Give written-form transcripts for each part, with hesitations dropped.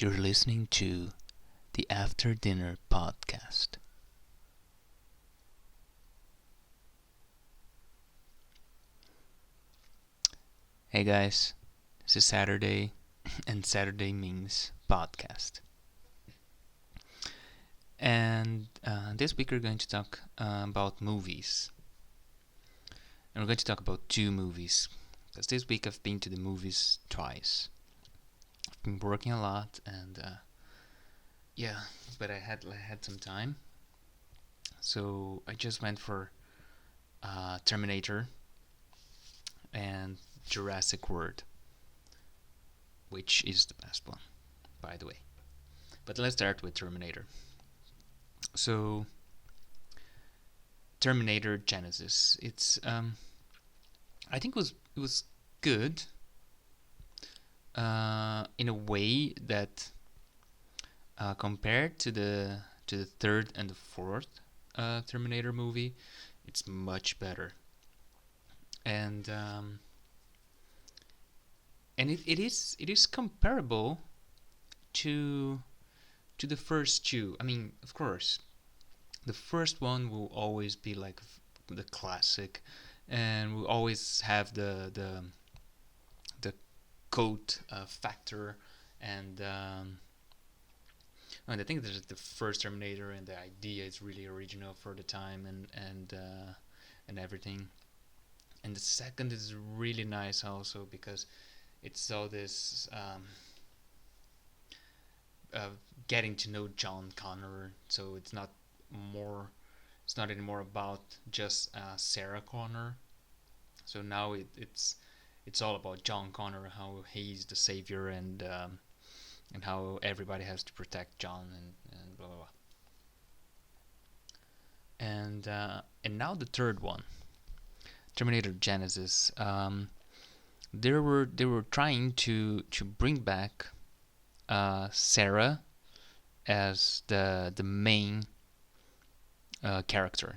You're listening to the After Dinner Podcast. Hey guys, this is Saturday, and Saturday means podcast. And this week we're going to talk about movies. And we're going to talk about two movies. Because this week I've been to the movies twice. I've been working a lot, and but I had some time. So I just went for Terminator and Jurassic World, which is the best one, by the way. But let's start with Terminator. So, Terminator Genisys. I think it was good, in a way that compared to the third and the fourth Terminator movie, it's much better. And it is comparable to the first two. I mean, of course, the first one will always be like the classic, and will always have the code factor, and I think that the first Terminator and the idea is really original for the time, and everything. And the second is really nice also because it's all this uh, getting to know John Connor. So it's not anymore about just Sarah Connor. So now it's all about John Connor, how he's the savior, and how everybody has to protect John, and blah blah blah. And now the third one, Terminator Genisys. They were trying to bring back Sarah as the main character.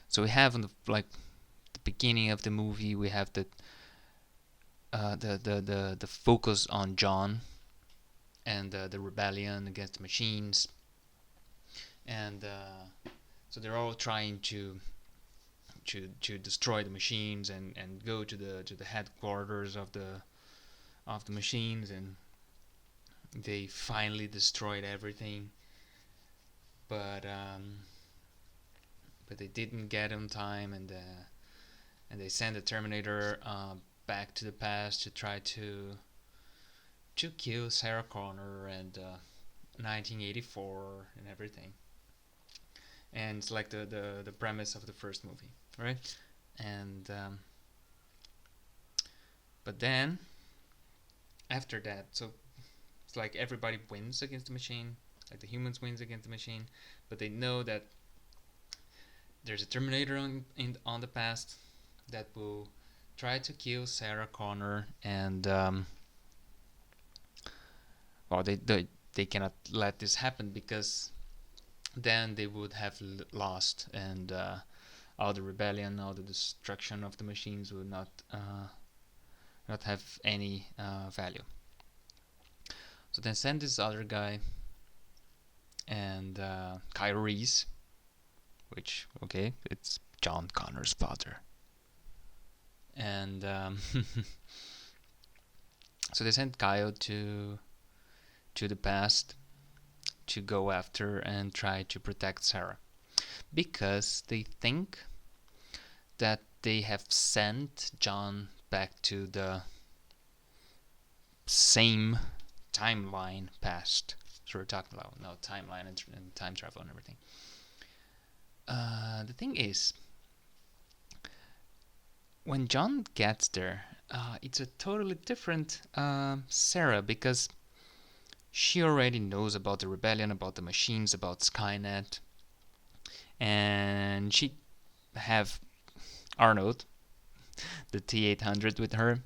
So we have on the beginning of the movie, we have the focus on John and the rebellion against the machines, and so they're all trying to destroy the machines, and go to the headquarters of the machines, and they finally destroyed everything, but they didn't get on time, and they sent the Terminator back to the past to try to kill Sarah Connor, and 1984 and everything. And it's like the premise of the first movie, right? And but then after that, so it's like everybody wins against the machine, like the humans wins against the machine, but they know that there's a Terminator on the past that will try to kill Sarah Connor, and well, they cannot let this happen, because then they would have lost, and all the rebellion, all the destruction of the machines would not have any value. So then send this other guy, and Kyle Reese, which, okay, it's John Connor's father. And so they sent Kyle to the past to go after and try to protect Sarah, because they think that they have sent John back to the same timeline past. So we're talking about now timeline and time travel and everything. The thing is, when John gets there, it's a totally different Sarah, because she already knows about the rebellion, about the machines, about Skynet, and she have Arnold, the T-800, with her.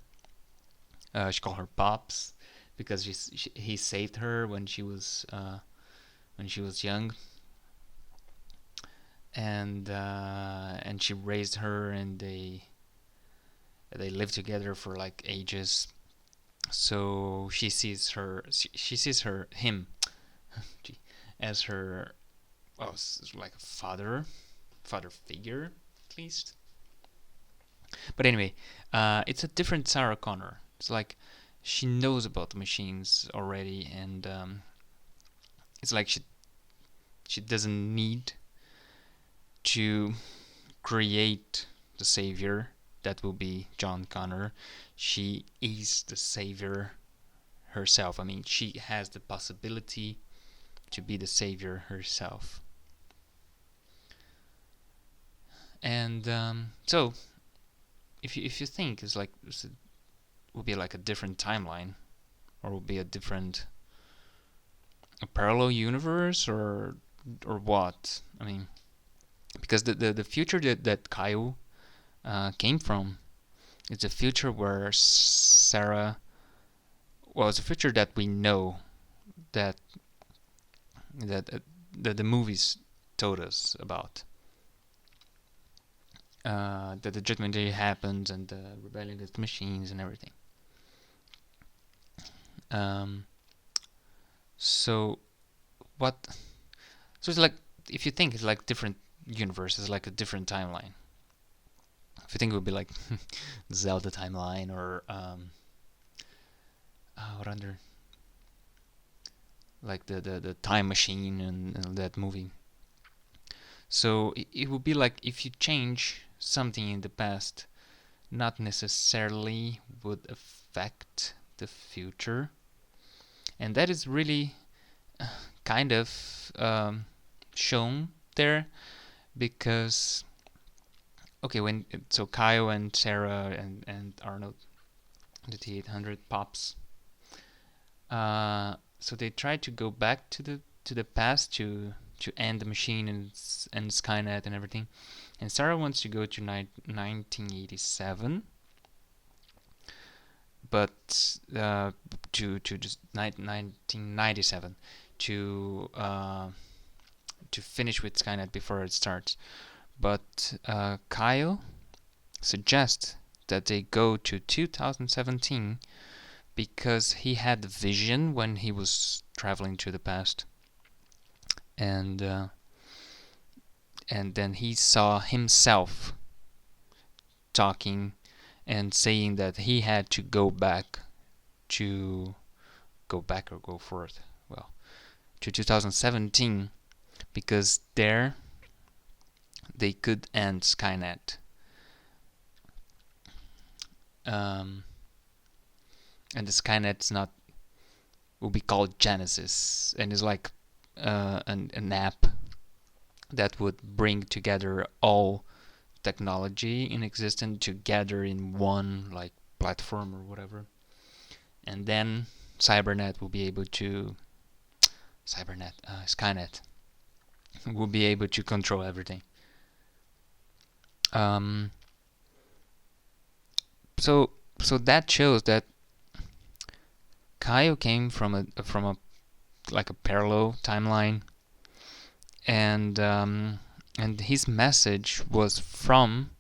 She called her Pops because he saved her when she was young, and she raised her, and they lived together for like ages. So she sees him as her, well, like a father figure at least. But anyway, it's a different Sarah Connor. It's like she knows about the machines already, and it's like she doesn't need to create the savior that will be John Connor. She is the savior herself. I mean, she has the possibility to be the savior herself. And so, if you think it's like it will be like a different timeline, or will be a parallel universe, or what? I mean, because the future that Kyle came from, it's a future where Sarah, well, it's a future that we know that the movies told us about. That the Judgment Day happens and the rebellion against the machines and everything. Um, so what? So it's like, if you think it's like different universes, like a different timeline. If you think it would be like Zelda timeline, or what under, like the time machine and that movie. So it would be like if you change something in the past, not necessarily would affect the future, and that is really kind of shown there, because okay, when so Kyle and Sarah and Arnold, the T-800 pops, so they try to go back to the past to end the machine and Skynet and everything, and Sarah wants to go to 1987, but to just 1997 to finish with Skynet before it starts. But Kyle suggests that they go to 2017 because he had the vision when he was traveling to the past, and then he saw himself talking and saying that he had to go back or go forth, well, to 2017, because there they could end Skynet. And the Skynet's not will be called Genisys, and is like an app that would bring together all technology in existence together in one like platform or whatever, and then Skynet will be able to control everything. So that shows that Kyle came from a like a parallel timeline, and his message was from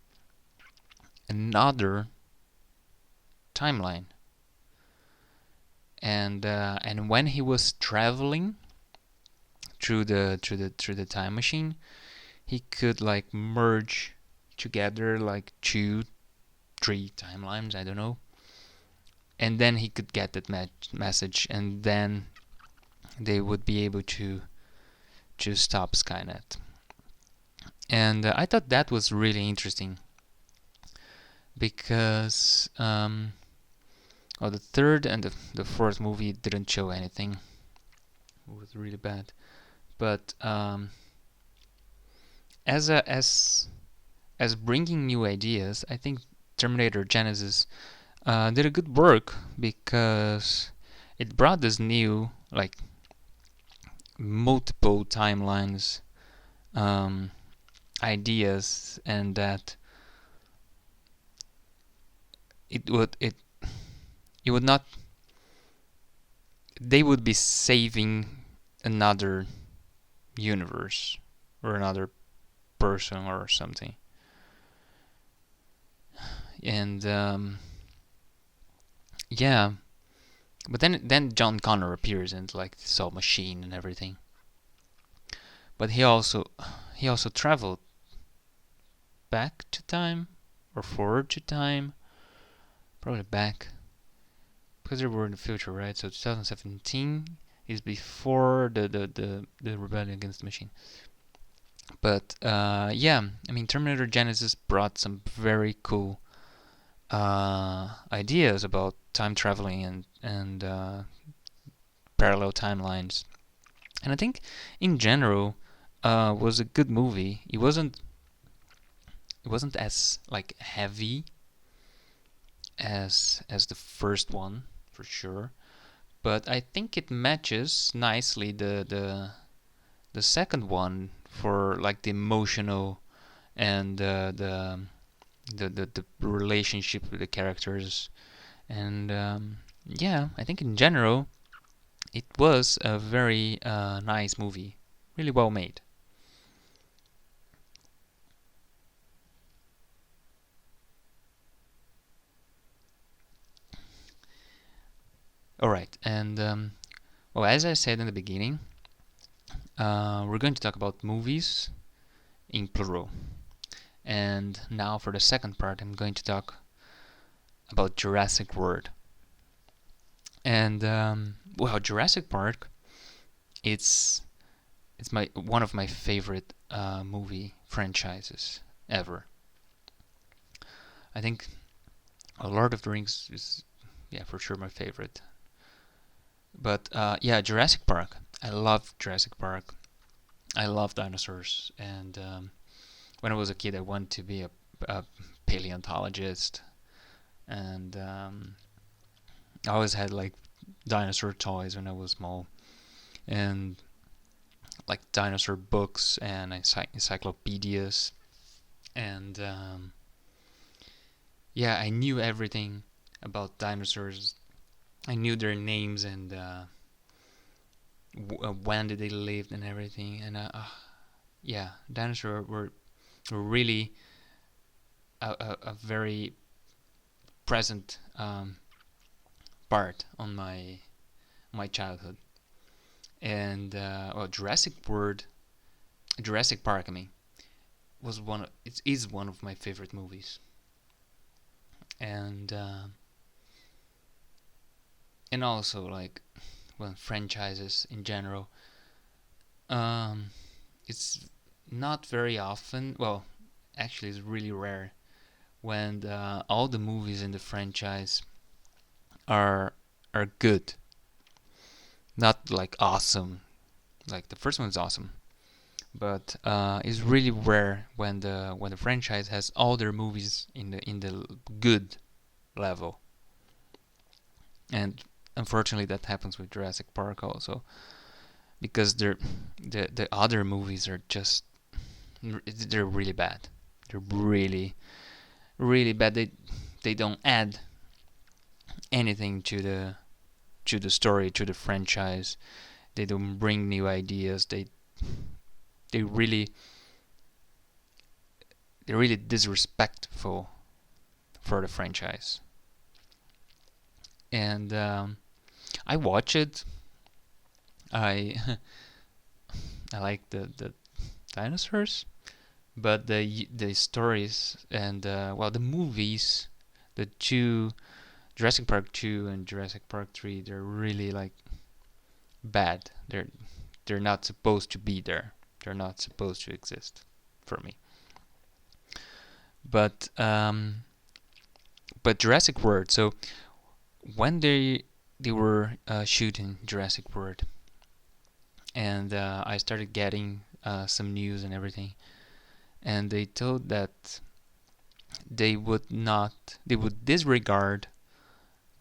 another timeline, and when he was traveling through the time machine, he could like merge together like 2-3 timelines, I don't know, and then he could get that message, and then they would be able to stop Skynet. And I thought that was really interesting, because the third and the fourth movie didn't show anything. It was really bad. But as bringing new ideas, I think Terminator Genisys did a good work, because it brought this new like multiple timelines ideas, and that it would not, they would be saving another universe or another person or something. And yeah, But then John Connor appears and like this all machine and everything. But he also traveled back to time or forward to time, probably back because they were in the future, right? So 2017 is before the rebellion against the machine. But yeah, I mean Terminator Genisys brought some very cool ideas about time traveling and parallel timelines. And I think in general was a good movie. It wasn't as like heavy as the first one for sure, but I think it matches nicely the second one for like the emotional and the relationship with the characters. And yeah, I think in general it was a very nice movie, really well made. All right, and well, as I said in the beginning, we're going to talk about movies in plural. And now for the second part, I'm going to talk about Jurassic World. And well, Jurassic Park, it's it's my one of my favorite movie franchises ever. I think Lord of the Rings is, yeah, for sure my favorite. But yeah, Jurassic Park. I love Jurassic Park. I love dinosaurs, and when I was a kid, I wanted to be a paleontologist, and I always had like dinosaur toys when I was small, and like dinosaur books and encyclopedias, and yeah, I knew everything about dinosaurs. I knew their names and when did they live and everything, and yeah, dinosaurs were really a very present part on my childhood. And well, Jurassic Park, I mean, it is one of my favorite movies, and also like, well, franchises in general. Um, it's not very often. Well, actually, it's really rare when all the movies in the franchise are good, not like awesome. Like the first one's awesome, but it's really rare when the franchise has all their movies in the good level. And unfortunately, that happens with Jurassic Park also, because the other movies are just, they're really bad. They're really really bad. They don't add anything to the story, to the franchise. They don't bring new ideas. They really they're really disrespectful for the franchise. And I watch it. I I like the dinosaurs, but the stories and well, the movies, the two, Jurassic Park 2 and Jurassic Park 3, they're really like bad. They're not supposed to be there. They're not supposed to exist for me. But Jurassic World. So when they were shooting Jurassic World, and I started getting some news and everything, and they told that they would disregard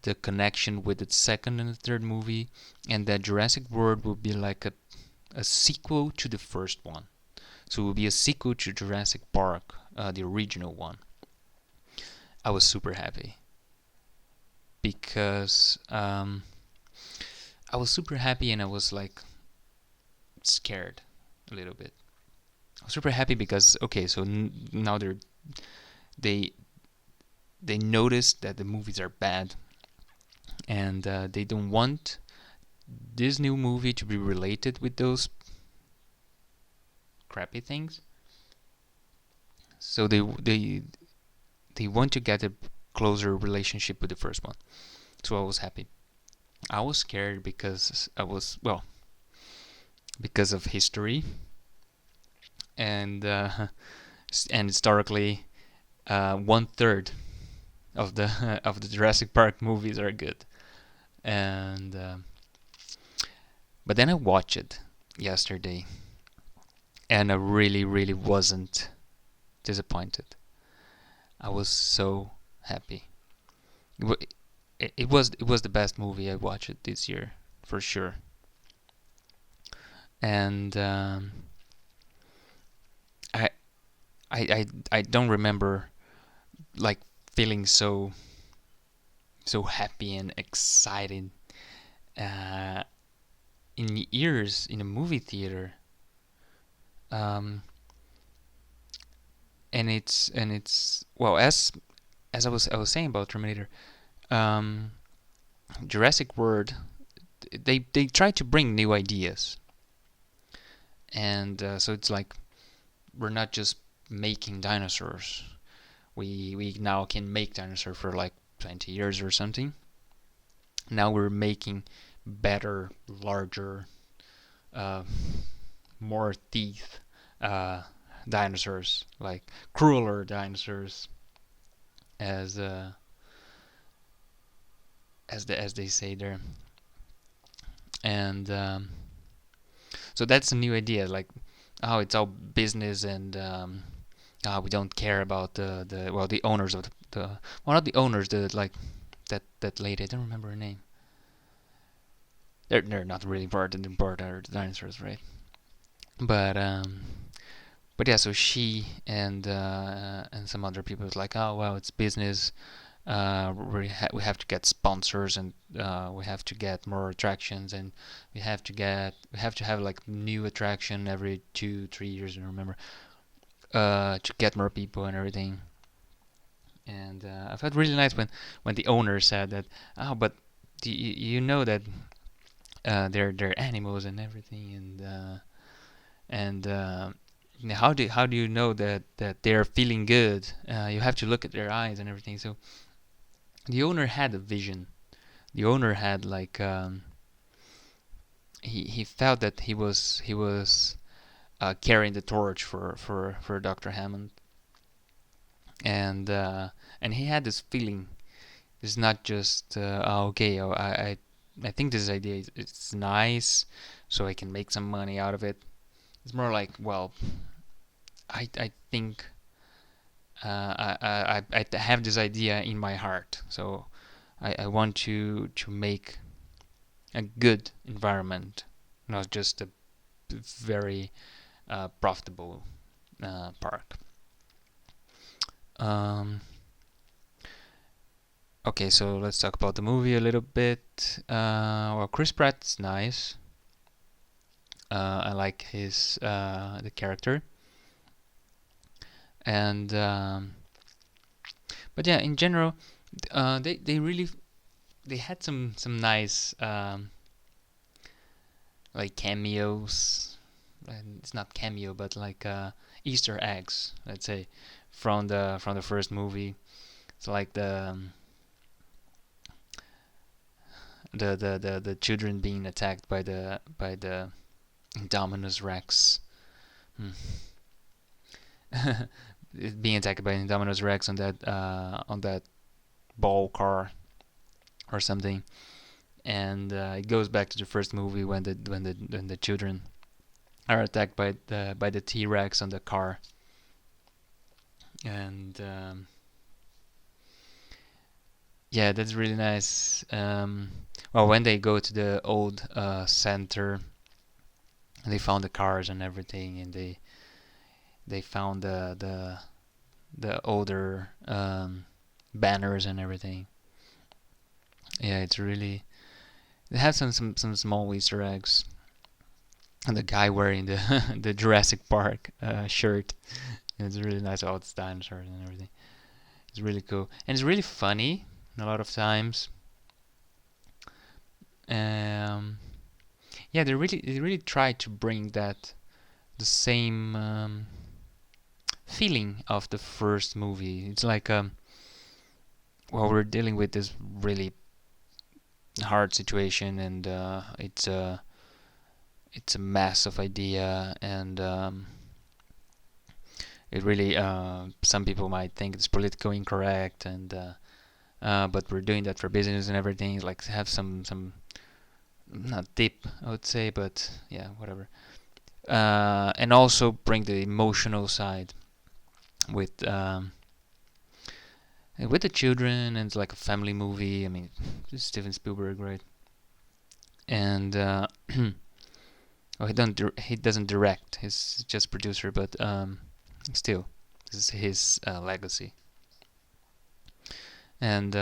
the connection with the second and the third movie, and that Jurassic World would be like a sequel to the first one. So it would be a sequel to Jurassic Park, the original one. I was super happy because I was super happy, and I was like scared a little bit. I was super happy because okay, so now they they noticed that the movies are bad, and they don't want this new movie to be related with those crappy things. So they want to get a closer relationship with the first one. So I was happy. I was scared because I was, well, because of history and and historically, 1/3 of the of the Jurassic Park movies are good. And but then I watched it yesterday, and I really, really wasn't disappointed. I was so happy. It was the best movie I watched this year for sure. And I I don't remember like feeling so happy and excited uh, in years in a movie theater. Um, and it's well, as I was saying about Terminator, um, Jurassic World, they try to bring new ideas, and so it's like we're not just making dinosaurs. We now can make dinosaurs for like 20 years or something. Now we're making better, larger, uh, more teeth uh, dinosaurs, like crueler dinosaurs, as as they say there. And so that's a new idea. Like, oh, it's all business, and we don't care about the owners of the well, not the owners, the like that lady. I don't remember her name. They're not really important. Important are the dinosaurs, right? But yeah, so she and some other people was like, oh well, it's business. We have to get sponsors, and we have to get more attractions, and we have to have like new attraction every 2-3 years. I don't remember, to get more people and everything. And I felt really nice when the owner said that, oh, but you know that they're animals and everything, and how do you know that they're feeling good? You have to look at their eyes and everything. So the owner had a vision. The owner had like he felt that he was carrying the torch for Dr. Hammond, and he had this feeling. It's not just okay. I think this idea it's nice, so I can make some money out of it. It's more like, well, I think I have this idea in my heart, so I want to make a good environment, not just a very profitable park. Um, okay, so let's talk about the movie a little bit. Well, Chris Pratt's nice. I like his the character, and but yeah, in general, they really they had some nice like cameos. And it's not cameo, but like Easter eggs, let's say, from the first movie. It's like the children being attacked by the Indominus Rex. Hmm. Being attacked by Indominus Rex on that ball car or something, and it goes back to the first movie when the children are attacked by the T-Rex on the car, and yeah, that's really nice. Well, when they go to the old center, they found the cars and everything, and they found the older banners and everything. Yeah, it's really they have some small Easter eggs. And the guy wearing the the Jurassic Park shirt. It's really nice. All its dinosaurs and everything. It's really cool, and it's really funny a lot of times. Um, yeah, they really try to bring that the same feeling of the first movie. It's like well, we're dealing with this really hard situation, and it's a massive idea, and it really some people might think it's politically incorrect, and but we're doing that for business and everything. Like have some not deep, I would say, but yeah, whatever. And also bring the emotional side with with the children, and it's like a family movie. I mean, it's Steven Spielberg, right? And well, he doesn't direct. He's just producer, but still, this is his legacy. And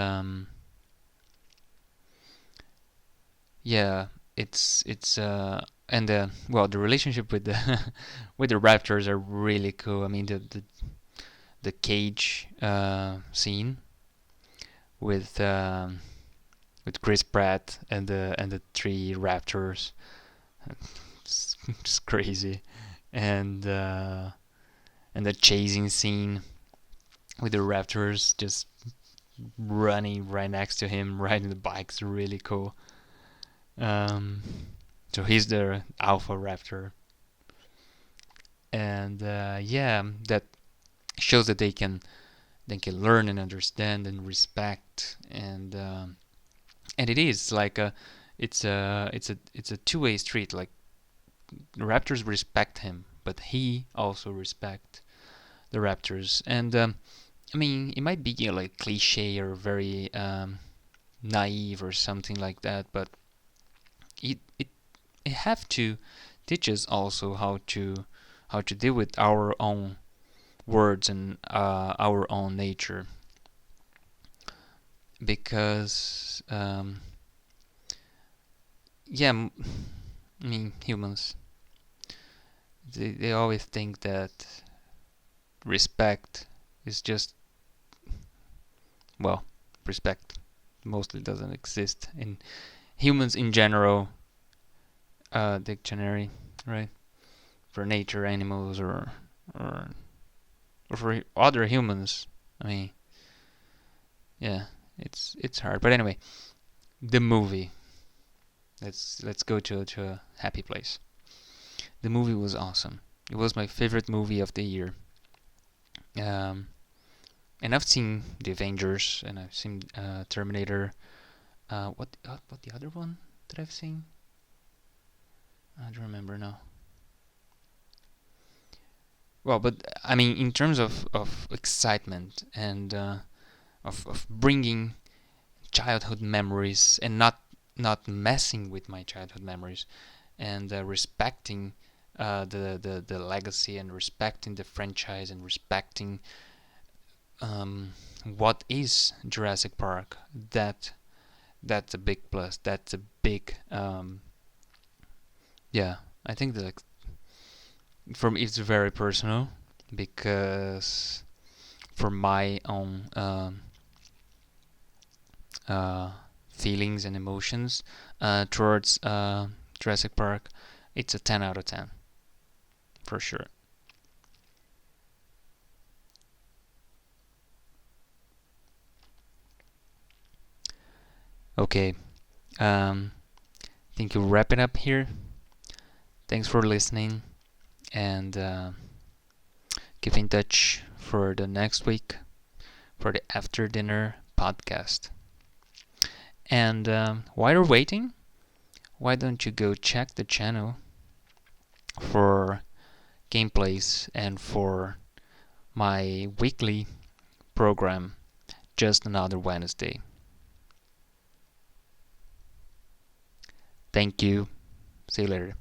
yeah, it's and well, the relationship with the with the raptors are really cool. I mean, the cage scene with Chris Pratt and the three raptors. It's just crazy, and and the chasing scene with the raptors just running right next to him, riding the bike's really cool. Um, so he's the alpha raptor, and yeah, that shows that they can learn and understand and respect, and it is like it's a two-way street. Like the raptors respect him, but he also respect the raptors. And I mean, it might be like cliche or very naive or something like that, but it have to teach us also how to deal with our own words and our own nature, because yeah, I mean, humans, they always think that respect is just, well, respect mostly doesn't exist in humans in general. Dictionary, right? For nature, animals, or or for other humans. I mean, yeah, it's hard. But anyway, the movie. Let's go to a happy place. The movie was awesome. It was my favorite movie of the year. Um, and I've seen the Avengers, and I've seen Terminator. What the other one that I've seen? I don't remember now. Well, but I mean, in terms of excitement and of bringing childhood memories, and not messing with my childhood memories, and respecting the legacy, and respecting the franchise, and respecting what is Jurassic Park. That's a big plus. That's a big yeah. I think that, like, for me it's very personal, because for my own uh, feelings and emotions towards Jurassic Park, it's a 10 out of 10 for sure. Okay, think you wrap it up here. Thanks for listening, and keep in touch for the next week for the After Dinner podcast. And while you're waiting, why don't you go check the channel for gameplays and for my weekly program, Just Another Wednesday. Thank you. See you later.